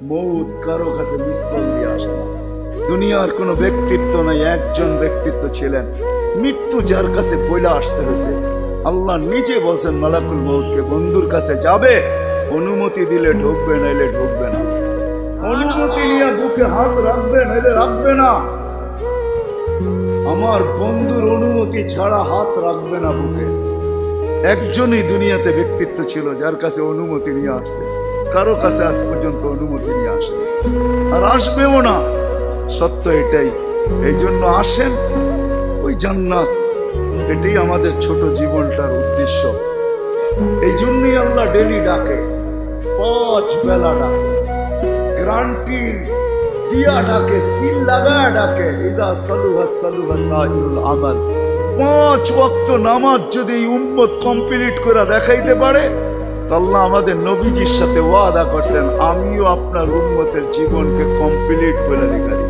মৌত কারো কাছে মিস কল দিয়ে আসে না। দুনিয়ার কোনো ব্যক্তিত্ব নাই, একজন ব্যক্তিত্ব ছিলেন, মৃত্যু যার কাছে বইলা আসতে হয়েছে। আল্লাহ নিজে বলছেন মালাকুল মৌতকে, বন্ধুর কাছে যাবে, অনুমতি দিলে ঢুকবে, নাইলে ঢুকবে না। অনুমতি নিয়ে বুকে হাত রাখবে, নাইলে রাখবে না। আমার বন্ধুর অনুমতি ছাড়া হাত রাখবে না বুকে। একজনই দুনিয়াতে ব্যক্তিত্ব ছিল যার কাছে অনুমতি নিয়ে আসছে, কারো কাছে আজ পর্যন্ত অনুমতি নিয়ে আসে আর আসবেও না। সত্য এটাই। এই জন্য আসেন, ওই জান্নাত, এটাই আমাদের ছোট জীবনটার উদ্দেশ্য। এই জন্যই আল্লাহ ডেলি ডাকে, 5 বেলা ডাকে, গ্যারান্টি দিয়া ডাকে, সিল লাগায় ডাকে। ইদা সালুহা সালুহা সাইরুল আমাল। 5 ওয়াক্ত নামাজ যদি এই উম্মত কমপ্লিট করে দেখাইতে পারে, তো আল্লাহ আমাদের নবীজির সাথে ওয়াদা করছেন, আমিও আপনার উম্মতের জীবনকে কমপ্লিট করে দেখাই।